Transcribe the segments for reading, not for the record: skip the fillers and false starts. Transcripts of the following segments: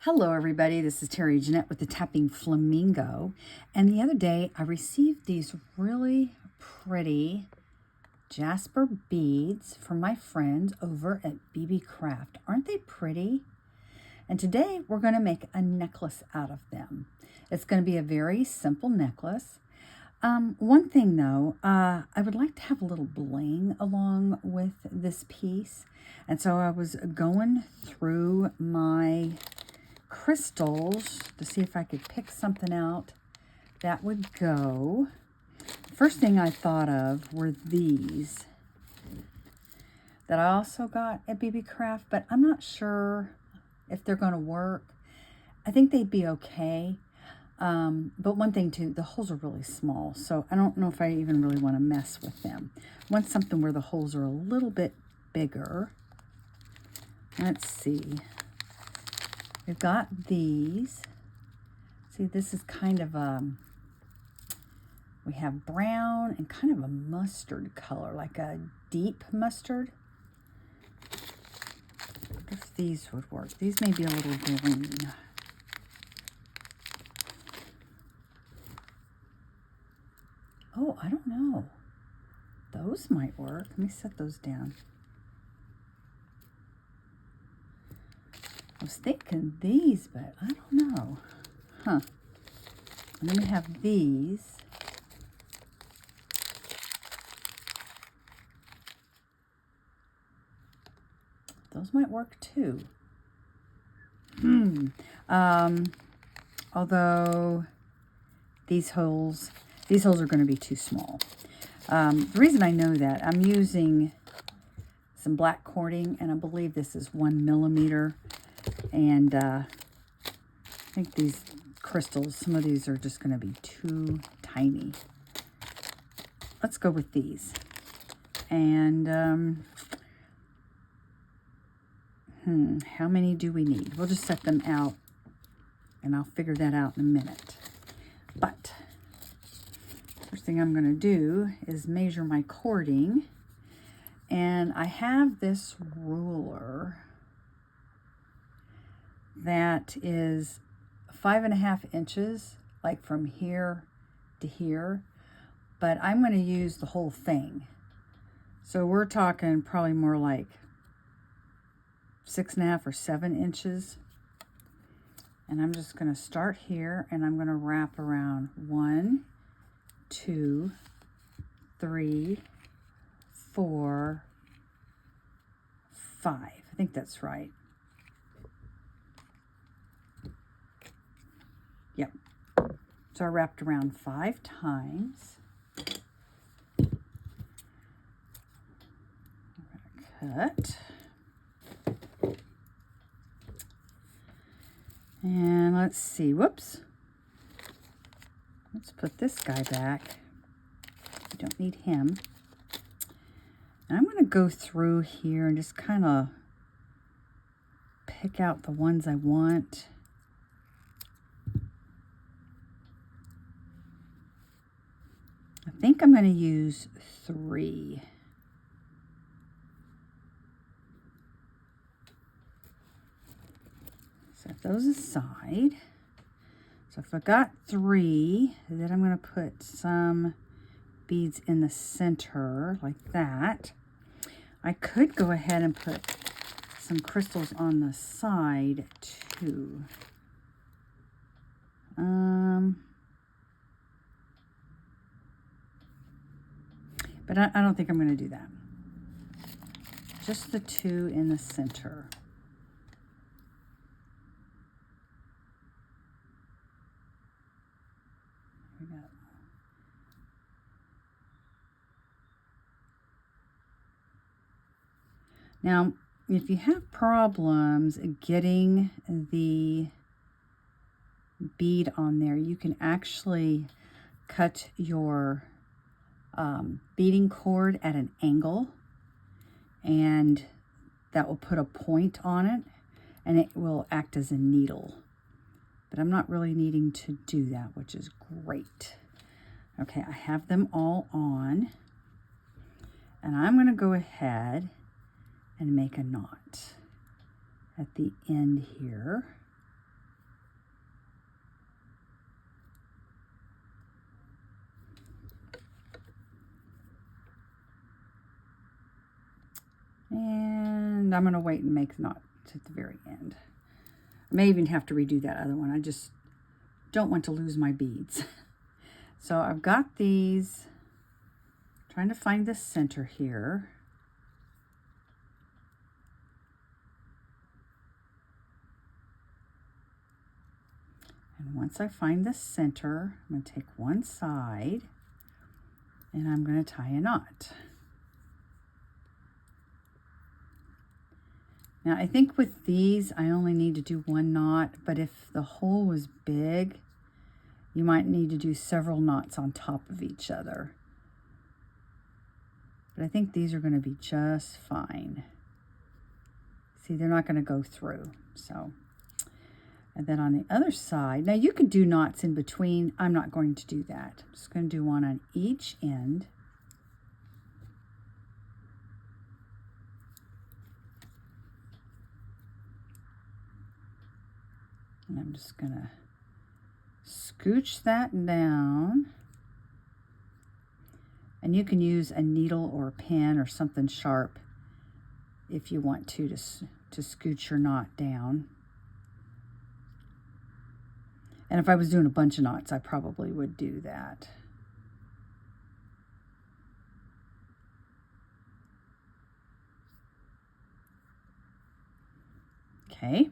Hello everybody, this is Terry Jeanette with the Tapping Flamingo, and the other day I received these really pretty Jasper beads from my friends over at BeeBeeCraft. Aren't they pretty? And today we're going to make a necklace out of them. It's going to be a very simple necklace. One thing though, I would like to have a little bling along with this piece, and so I was going through my crystals to see if I could pick something out that would go. First thing I thought of were these that I also got at BeeBeeCraft, but I'm not sure if they're going to work. I think they'd be okay. But one thing too, the holes are really small, so I don't know if I even really want to mess with them. I want something where the holes are a little bit bigger. Let's see. We've got these. See, this is kind of we have brown and kind of a mustard color, like a deep mustard. I wonder if these would work. These may be a little green. Oh, I don't know. Those might work. Let me set those down. I was thinking these, but I don't know. Huh. And then we have these. Those might work too. Although these holes are going to be too small. The reason I know that, I'm using some black cording, and I believe this is 1 millimeter. And I think these crystals, some of these are just going to be too tiny. Let's go with these. And how many do we need? We'll just set them out, and I'll figure that out in a minute. But first thing I'm going to do is measure my cording. And I have this ruler that is 5.5 inches, like from here to here, but I'm going to use the whole thing. So we're talking probably more like 6.5 or 7 inches. And I'm just going to start here, and I'm going to wrap around 1, 2, 3, 4, 5. I think that's right. Yep. So I wrapped around 5 times. I'm gonna cut. And let's see. Whoops. Let's put this guy back. We don't need him. And I'm going to go through here and just kind of pick out the ones I want. I think I'm going to use 3. Set those aside. So if I got 3, then I'm going to put some beads in the center like that. I could go ahead and put some crystals on the side too. But I don't think I'm going to do that. Just the 2 in the center. Here we go. Now, if you have problems getting the bead on there, you can actually cut your beading cord at an angle, and that will put a point on it, and it will act as a needle. But I'm not really needing to do that, which is great. Okay, I have them all on, and I'm going to go ahead and make a knot at the end here. And I'm going to wait and make the knot at the very end. I may even have to redo that other one. I just don't want to lose my beads. So I've got these, trying to find the center here. And once I find the center, I'm going to take one side and I'm going to tie a knot. Now I think with these, I only need to do one knot, but if the hole was big, you might need to do several knots on top of each other. But I think these are going to be just fine. See, they're not going to go through, so. And then on the other side, now you can do knots in between. I'm not going to do that. I'm just going to do one on each end. And I'm just going to scooch that down. And you can use a needle or a pen or something sharp if you want to scooch your knot down. And if I was doing a bunch of knots, I probably would do that. Okay.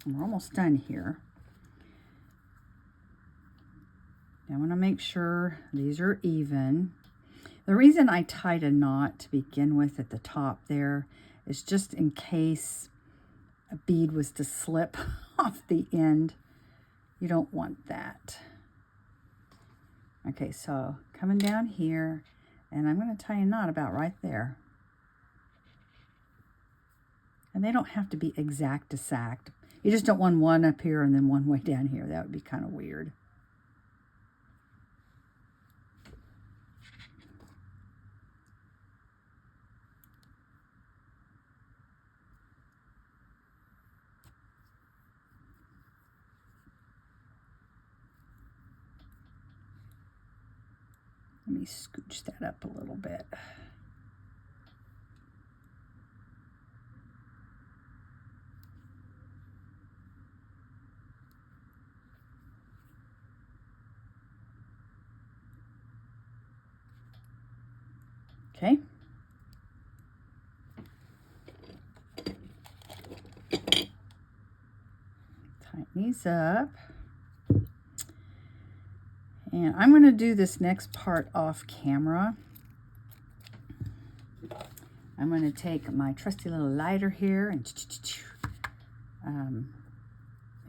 We're almost done here. I want to make sure these are even. The reason I tied a knot to begin with at the top there is just in case a bead was to slip off the end. You don't want that. Okay, so coming down here, and I'm going to tie a knot about right there. And they don't have to be exact. You just don't want one up here and then one way down here. That would be kind of weird. Let me scooch that up a little bit. Okay. Tighten these up. And I'm going to do this next part off camera. I'm going to take my trusty little lighter here and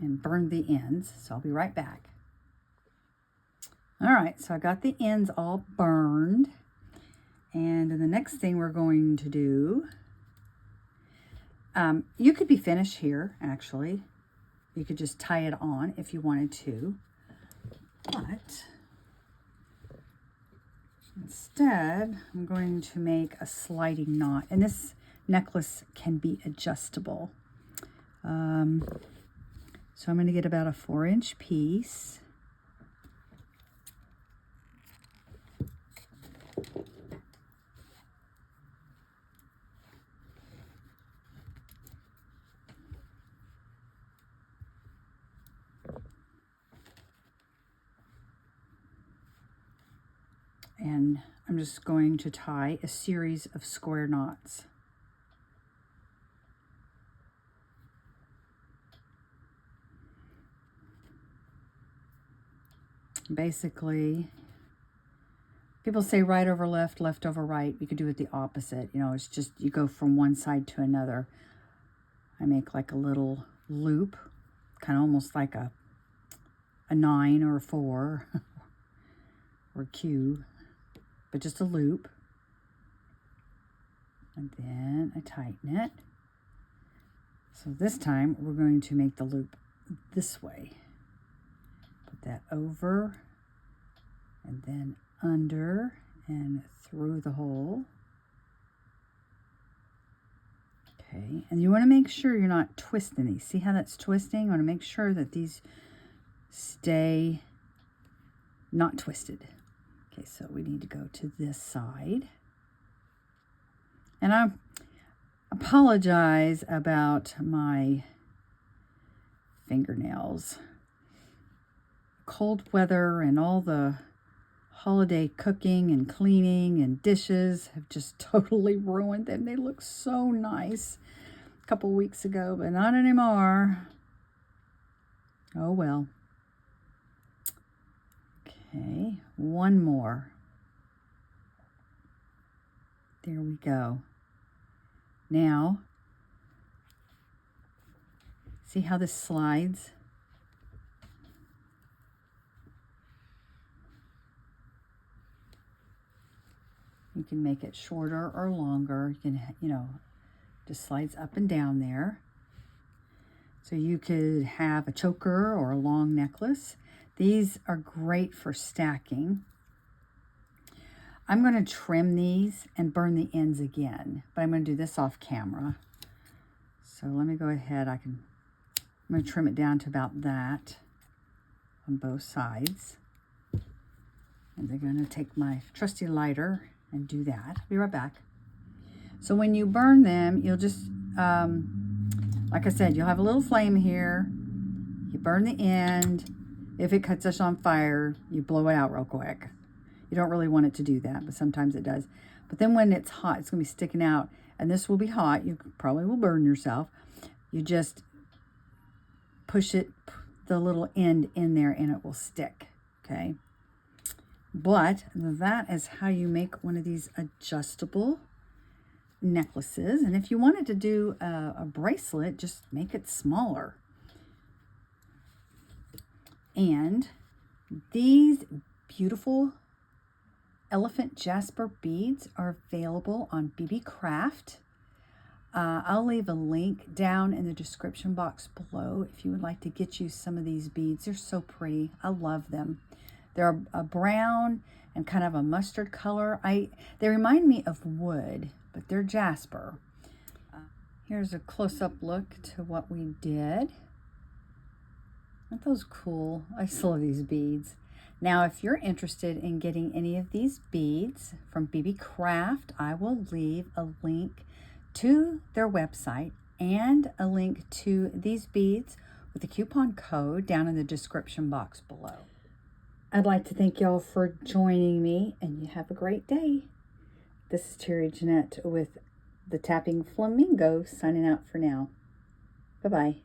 burn the ends. So I'll be right back. All right, so I got the ends all burned. And the next thing we're going to do, you could be finished here, actually. You could just tie it on if you wanted to. But instead, I'm going to make a sliding knot. And this necklace can be adjustable. So I'm going to get about a 4-inch piece. And I'm just going to tie a series of square knots. Basically, people say right over left, left over right. You could do it the opposite. You know, it's just you go from one side to another. I make like a little loop, kind of almost like a 9 or a 4 or cube, but just a loop. And then I tighten it. So this time we're going to make the loop this way. Put that over and then under and through the hole. Okay, and you want to make sure you're not twisting these. See how that's twisting? You want to make sure that these stay not twisted. Okay, so we need to go to this side. And I apologize about my fingernails. Cold weather and all the holiday cooking and cleaning and dishes have just totally ruined them. They look so nice a couple weeks ago, but not anymore. Oh well. Okay, one more. There we go. Now, see how this slides? You can make it shorter or longer. You can, just slides up and down there. So you could have a choker or a long necklace. These are great for stacking. I'm going to trim these and burn the ends again, but I'm going to do this off camera. So let me go ahead. I'm going to trim it down to about that on both sides. And I'm going to take my trusty lighter and do that. I'll be right back. So when you burn them, you'll just, like I said, you'll have a little flame here. You burn the end. If it cuts us on fire, you blow it out real quick. You don't really want it to do that, but sometimes it does. But then when it's hot, it's going to be sticking out, and this will be hot. You probably will burn yourself. You just push it, the little end in there, and it will stick, okay? But that is how you make one of these adjustable necklaces. And if you wanted to do a bracelet, just make it smaller. And these beautiful Elephant Jasper beads are available on BeeBeeCraft. I'll leave a link down in the description box below if you would like to get you some of these beads. They're so pretty. I love them. They're a brown and kind of a mustard color. They remind me of wood, but they're jasper. Here's a close-up look to what we did. Aren't those cool? I just love these beads. Now, if you're interested in getting any of these beads from BeeBeeCraft, I will leave a link to their website and a link to these beads with a coupon code down in the description box below. I'd like to thank y'all for joining me, and you have a great day. This is Terry Jeanette with the Tapping Flamingo signing out for now. Bye-bye.